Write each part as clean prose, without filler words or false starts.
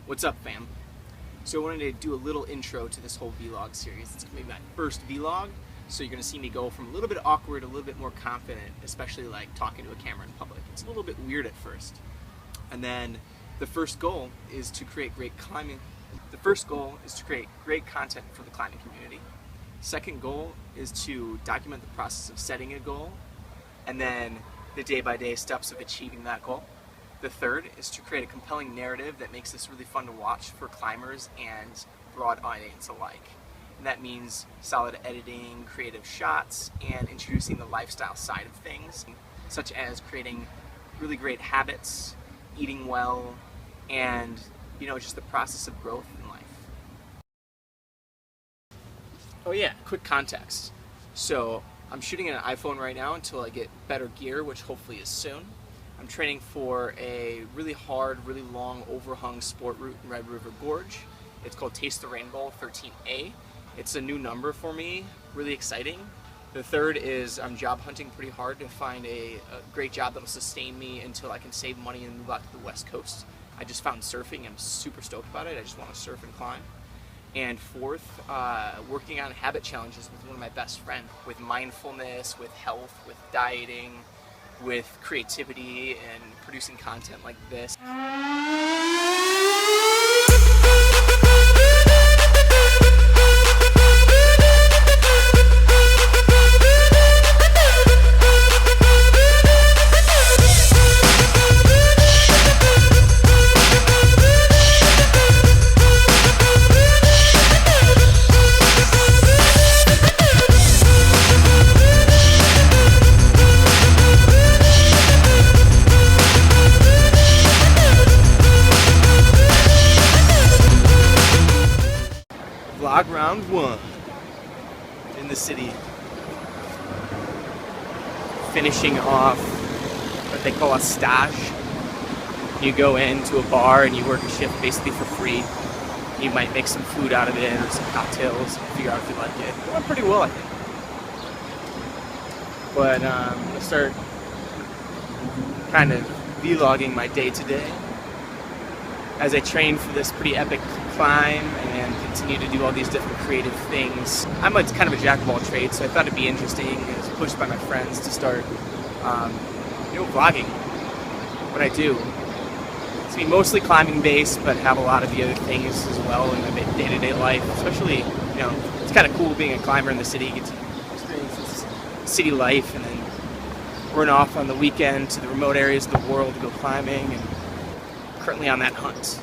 What's up, fam? So I wanted to do a little intro to this whole vlog series. It's going to be my first vlog, so you're going to see me go from a little bit awkward to a little bit more confident, especially like talking to a camera in public. It's a little bit weird at first. And then the first goal is to create great climbing. The first goal is to create great content for the climbing community. Second goal is to document the process of setting a goal, and then the day-by-day steps of achieving that goal. The third is to create a compelling narrative that makes this really fun to watch for climbers and broad audience alike. And that means solid editing, creative shots, and introducing the lifestyle side of things, such as creating really great habits, eating well, and just the process of growth in life. Oh yeah, quick context. So I'm shooting an iPhone right now until I get better gear, which hopefully is soon. I'm training for a really hard, really long overhung sport route in Red River Gorge. It's called Taste the Rainbow 13A. It's a new number for me, really exciting. The third is I'm job hunting pretty hard to find a great job that'll sustain me until I can save money and move out to the West Coast. I just found surfing. I'm super stoked about it. I just want to surf and climb. And fourth, working on habit challenges with one of my best friends, with mindfulness, with health, with dieting, with creativity, and producing content like this. Vlog round one in the city. Finishing off what they call a stage. You go into a bar and you work a shift basically for free. You might make some food out of it or some cocktails, figure out if you like it. It went pretty well, I think. But I'm going to start kind of vlogging my day to day as I train for this pretty epic climb and continue to do all these different creative things. I'm kind of a jack of all trades, so I thought it'd be interesting. I was pushed by my friends to start, vlogging what I do. It's be mostly climbing based, but have a lot of the other things as well in my day-to-day life. Especially, it's kind of cool being a climber in the city. You get to experience this city life, and then run off on the weekend to the remote areas of the world to go climbing. And currently on that hunt.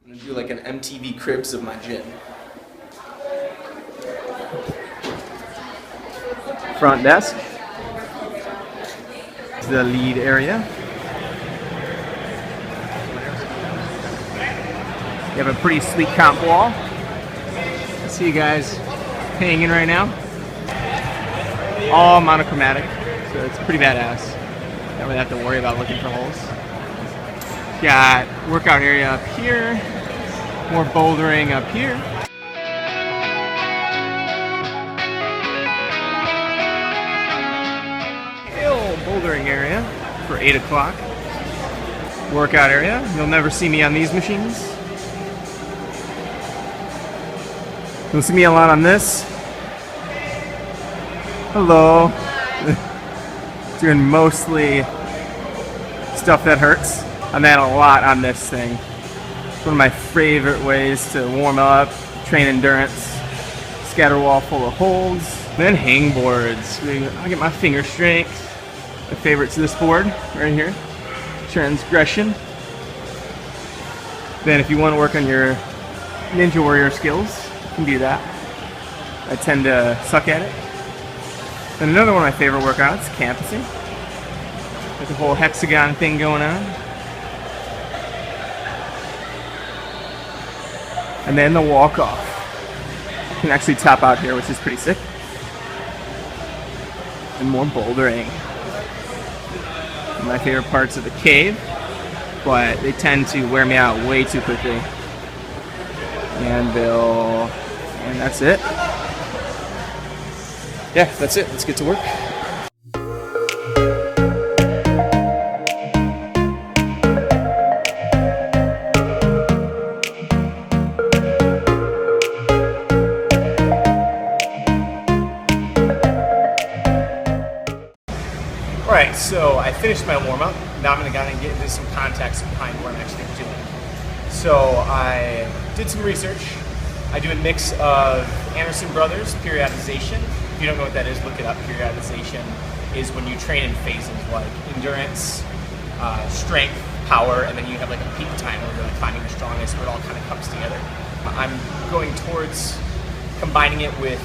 I'm gonna do like an MTV Cribs of my gym. Front desk is the lead area. You have a pretty sleek comp wall. I see you guys hanging right now. All monochromatic, so it's pretty badass. Don't really have to worry about looking for holes. Got workout area up here, more bouldering up here. Bouldering area for 8 o'clock. Workout area. You'll never see me on these machines. You'll see me a lot on this. Hello. Doing mostly stuff that hurts. On that a lot on this thing. It's one of my favorite ways to warm up, train endurance. Scatter wall full of holds. Then hang boards. I get my finger strength. My favorite's this board right here, Transgression. Then if you want to work on your Ninja Warrior skills, you can do that. I tend to suck at it. Then another one of my favorite workouts, campusing. There's a whole hexagon thing going on. And then the walk off. You can actually top out here, which is pretty sick. and more bouldering. My favorite parts of the cave, but they tend to wear me out way too quickly. Anvil, and that's it. Yeah, that's it. Let's get to work. Alright, so I finished my warm-up. Now I'm going to kind of get into some context behind what I'm actually doing. So I did some research. I do a mix of Anderson Brothers periodization. If you don't know what that is, look it up. Periodization is when you train in phases like endurance, strength, power, and then you have like a peak time where you're like finding the strongest, where it all kind of comes together. I'm going towards combining it with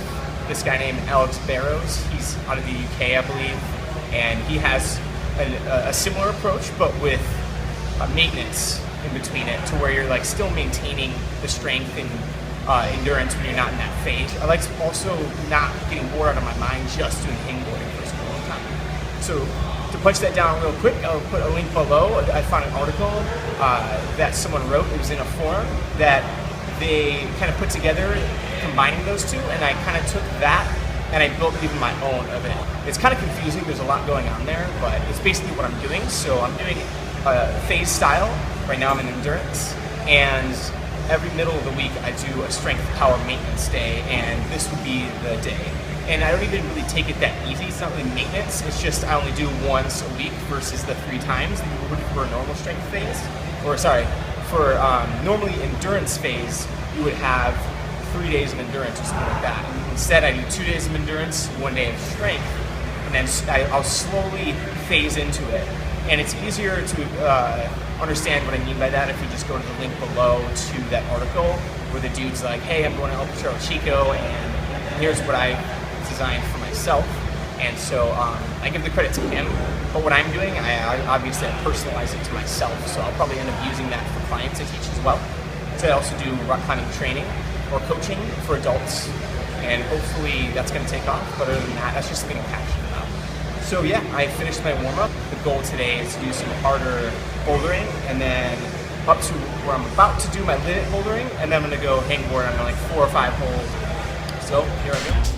this guy named Alex Barrows. He's out of the UK, I believe. And he has a similar approach, but with maintenance in between it, to where you're like still maintaining the strength and endurance when you're not in that phase. I like also not getting bored out of my mind just doing hangboarding for a long time. So to punch that down real quick, I'll put a link below. I found an article that someone wrote. It was in a forum that they kind of put together, combining those two, and I kind of took that and I built even my own of it. It's kind of confusing, there's a lot going on there, but it's basically what I'm doing. So I'm doing phase style. Right now I'm in endurance, and every middle of the week I do a strength power maintenance day, and this would be the day. And I don't even really take it that easy. It's not really maintenance, it's just I only do once a week versus the 3 times that you would for a normal strength phase. Or sorry, for normally endurance phase, you would have 3 days of endurance or something like that. Instead, I do 2 days of endurance, 1 day of strength, and then I'll slowly phase into it. And it's easier to understand what I mean by that if you just go to the link below to that article where the dude's like, hey, I'm going to El Patrero Chico, and here's what I designed for myself. And so I give the credit to him, but what I'm doing, I obviously personalize it to myself, so I'll probably end up using that for clients I teach as well. So I also do rock climbing training or coaching for adults, and hopefully that's going to take off. But other than that, that's just something I'm passionate about. So yeah, I finished my warm-up. The goal today is to do some harder bouldering, and then up to where I'm about to do my limit bouldering, and then I'm going to go hangboard on like 4 or 5 holes. So here I go.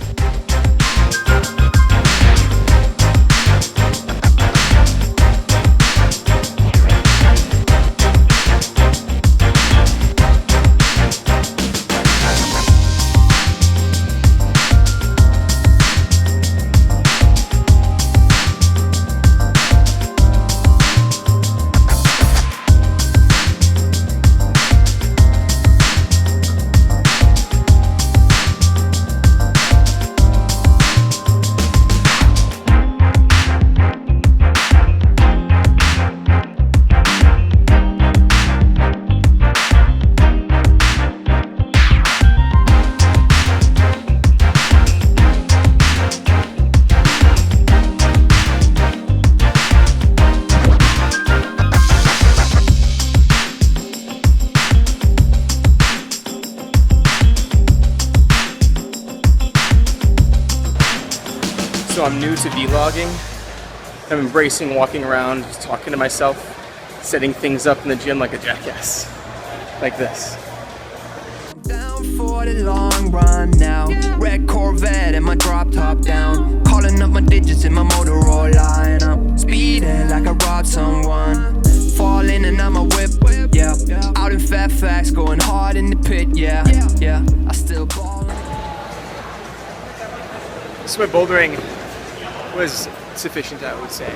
So I'm new to vlogging. I'm embracing walking around, just talking to myself, setting things up in the gym like a jackass. Like this. Down for the long run now. Red Corvette and my drop top down. Calling up my digits in my Motorola, and I'm speeding like I robbed someone. Falling and I'm a whip, yeah. Out in Fairfax, going hard in the pit, yeah. I still ball. So my bouldering was sufficient, I would say.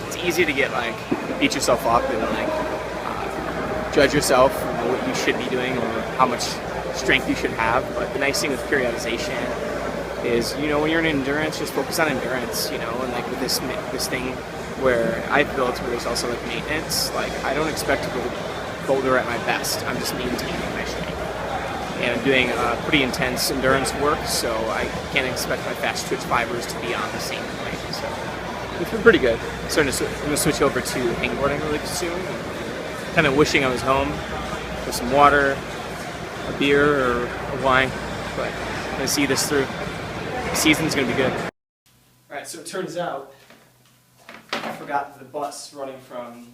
It's easy to get like beat yourself up and like judge yourself for what you should be doing or how much strength you should have. But the nice thing with periodization is, you know, when you're in endurance, just focus on endurance, you know, and like with this thing where I've built where there's also like maintenance, like I don't expect to boulder at my best. I'm just maintaining my strength. And I'm doing pretty intense endurance work, so I can't expect my fast twitch fibers to be on the same point. So it's been pretty good. So I'm going to switch over to hangboarding really soon. Kind of wishing I was home with some water, a beer, or a wine. But I'm going to see this through. The season's going to be good. Alright, so it turns out I forgot that the bus running from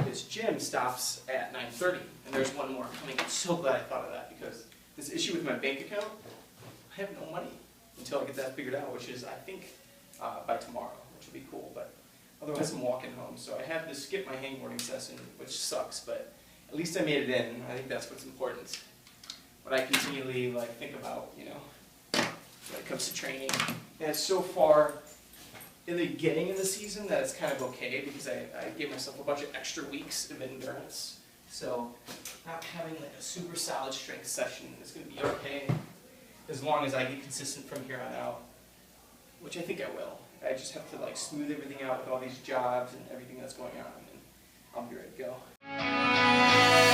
this gym stops at 9:30, and there's one more coming. I'm so glad I thought of that, because this issue with my bank account, I have no money until I get that figured out, which is, I think, by tomorrow, which will be cool, but otherwise I'm walking home. So I have to skip my hangboarding session, which sucks, but at least I made it in. I think that's what's important. What I continually think about, when it comes to training. And it's so far in the beginning of the season that it's kind of okay, because I gave myself a bunch of extra weeks of endurance. So not having a super solid strength session is going to be okay, as long as I get consistent from here on out, which I think I will. I just have to smooth everything out with all these jobs and everything that's going on, and I'll be ready to go.